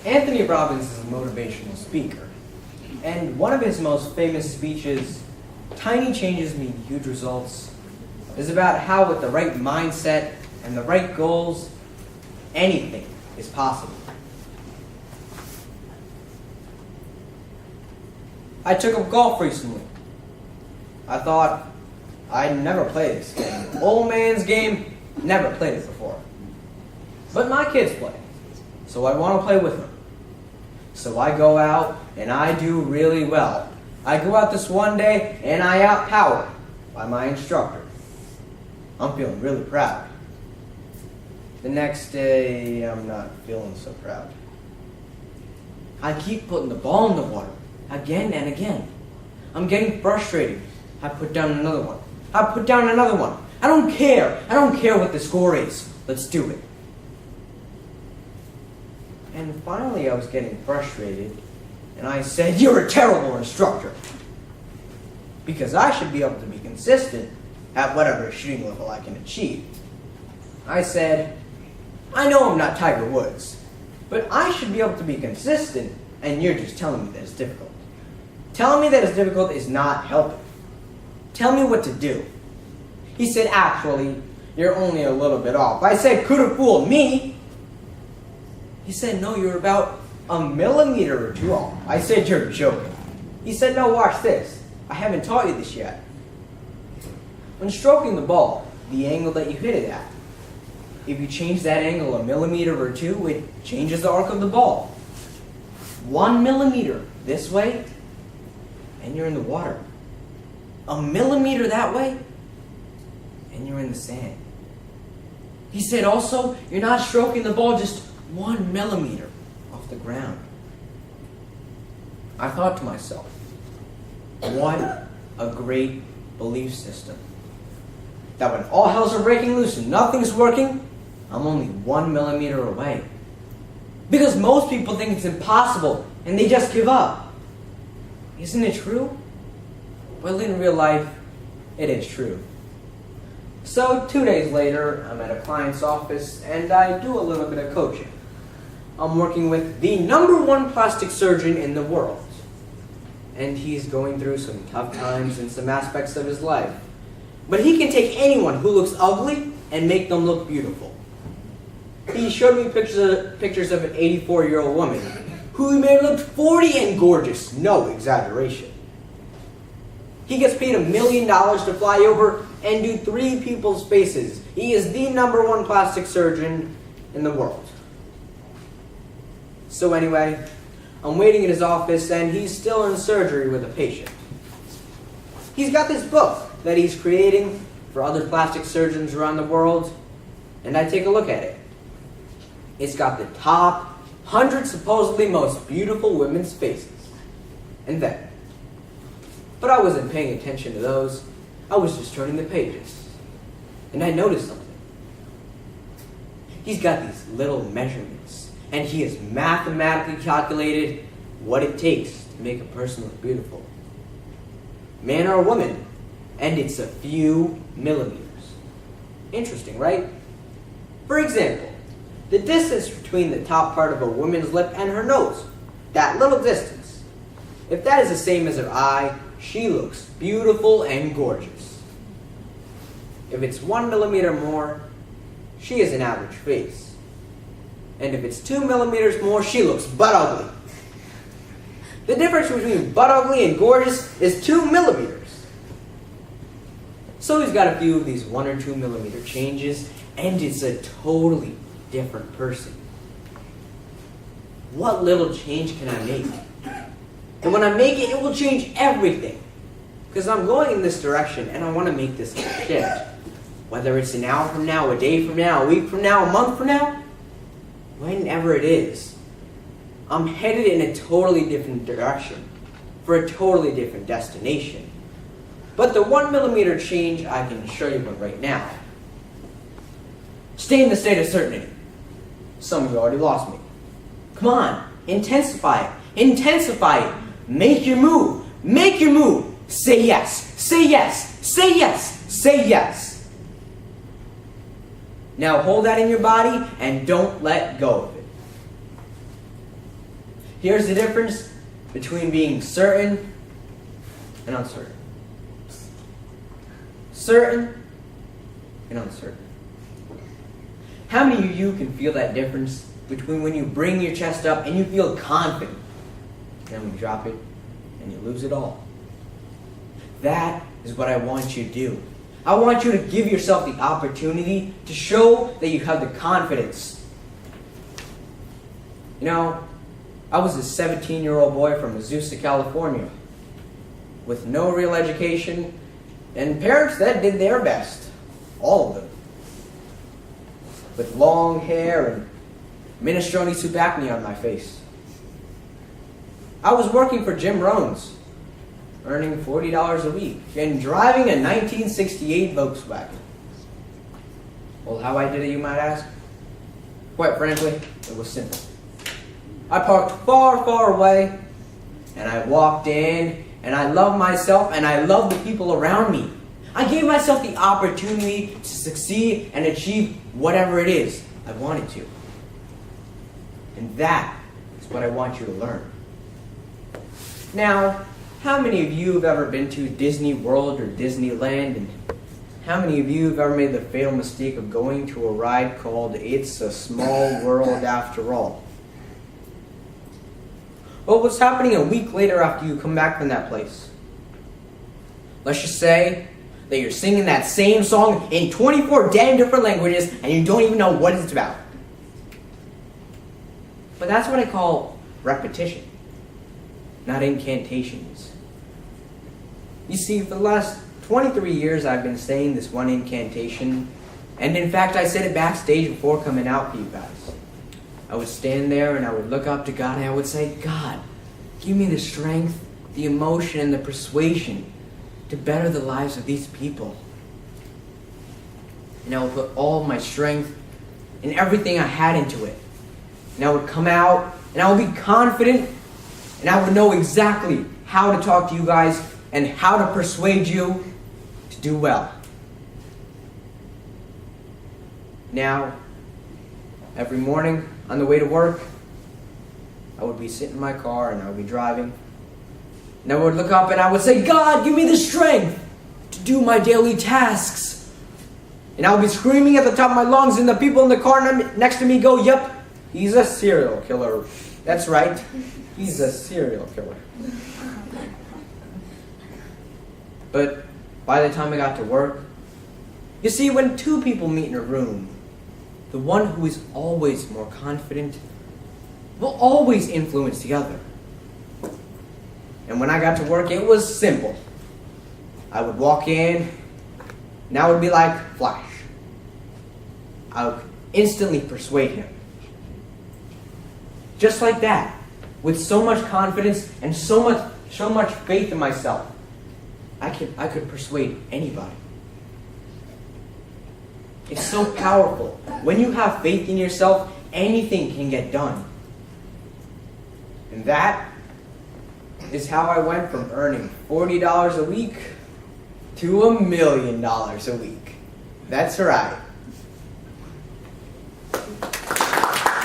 Anthony Robbins is a motivational speaker, and one of his most famous speeches, "Tiny changes mean huge results," is about how with the right mindset and the right goals, anything is possible. I took up golf recently. I thought I'd never play this game. Old man's game, never played it before. But my kids play, so I want to play with them. So I go out and I do really well. I go out this one day and I outpowered by my instructor. I'm feeling really proud. The next day, I'm not feeling so proud. I keep putting the ball in the water again and again. I'm getting frustrated. I put down another one. I put down another one. I don't care. I don't care what the score is. Let's do it. And finally I was getting frustrated, and I said, "You're a terrible instructor." Because I should be able to be consistent at whatever shooting level I can achieve. I said, "I know I'm not Tiger Woods, but I should be able to be consistent, and you're just telling me that it's difficult. Telling me that it's difficult is not helping. Tell me what to do." He said, "Actually, you're only a little bit off." I said, "Could have fooled me." He said, "No, you're about a millimeter or two off." I said, "You're joking." He said, "No, watch this. I haven't taught you this yet. When stroking the ball, the angle that you hit it at, if you change that angle a millimeter or two, it changes the arc of the ball. 1 millimeter this way, and you're in the water. A millimeter that way, and you're in the sand." He said, "Also, you're not stroking the ball just 1 millimeter off the ground." I thought to myself, what a great belief system. That when all hells are breaking loose and nothing's working, I'm only 1 millimeter away. Because most people think it's impossible and they just give up. Isn't it true? Well, in real life, it is true. So 2 days later, I'm at a client's office and I do a little bit of coaching. I'm working with the #1 plastic surgeon in the world. And he's going through some tough times in some aspects of his life. But he can take anyone who looks ugly and make them look beautiful. He showed me pictures of an 84-year-old woman who may have looked 40 and gorgeous, no exaggeration. He gets paid $1 million to fly over and do 3 people's faces. He is the #1 plastic surgeon in the world. So anyway, I'm waiting in his office and he's still in surgery with a patient. He's got this book that he's creating for other plastic surgeons around the world, and I take a look at it. It's got the top 100 supposedly most beautiful women's faces. And then, but I wasn't paying attention to those. I was just turning the pages. And I noticed something. He's got these little measurements, and he has mathematically calculated what it takes to make a person look beautiful. Man or woman, and it's a few millimeters. Interesting, right? For example, the distance between the top part of a woman's lip and her nose, that little distance. If that is the same as her eye, she looks beautiful and gorgeous. If it's 1 millimeter more, she has an average face. And if it's 2 millimeters more, she looks butt ugly. The difference between butt ugly and gorgeous is 2 millimeters. So he's got a few of these 1 or 2 millimeter changes, and it's a totally different person. What little change can I make? And when I make it, it will change everything. Because I'm going in this direction, and I want to make this shift. Whether it's an hour from now, a day from now, a week from now, a month from now, whenever it is, I'm headed in a totally different direction for a totally different destination. But the 1 millimeter change, I can show you one right now. Stay in the state of certainty. Some of you already lost me. Come on, intensify it. Intensify it. Make your move. Make your move. Say yes. Say yes. Say yes. Say yes. Now hold that in your body and don't let go of it. Here's the difference between being certain and uncertain. Certain and uncertain. How many of you can feel that difference between when you bring your chest up and you feel confident, and then when you drop it and you lose it all? That is what I want you to do. I want you to give yourself the opportunity to show that you have the confidence. You know, I was a 17-year-old boy from Azusa, California, with no real education and parents that did their best, all of them, with long hair and minestrone subacne on my face. I was working for Jim Rohn's, earning $40 a week, and driving a 1968 Volkswagen. Well, how I did it, you might ask? Quite frankly, it was simple. I parked far, far away, and I walked in, and I loved myself, and I loved the people around me. I gave myself the opportunity to succeed and achieve whatever it is I wanted to. And that is what I want you to learn. Now, how many of you have ever been to Disney World or Disneyland? And how many of you have ever made the fatal mistake of going to a ride called It's a Small World After All? Well, what's happening a week later after you come back from that place? Let's just say that you're singing that same song in 24 damn different languages and you don't even know what it's about. But that's what I call repetition, not incantations. You see, for the last 23 years I've been saying this one incantation, and in fact I said it backstage before coming out for you guys. I would stand there and I would look up to God and I would say, God, give me the strength, the emotion, and the persuasion to better the lives of these people. And I would put all my strength and everything I had into it. And I would come out and I would be confident and I would know exactly how to talk to you guys and how to persuade you to do well. Now, every morning on the way to work, I would be sitting in my car and I would be driving. And I would look up and I would say, God, give me the strength to do my daily tasks. And I would be screaming at the top of my lungs and the people in the car next to me go, yep, he's a serial killer. That's right, he's a serial killer. But by the time I got to work, you see, when two people meet in a room, the one who is always more confident will always influence the other. And when I got to work, it was simple. I would walk in, and I would be like Flash. I would instantly persuade him. Just like that, with so much confidence and so much faith in myself, I could persuade anybody. It's so powerful. When you have faith in yourself, anything can get done. And that is how I went from earning $40 a week to $1 million a week. That's right.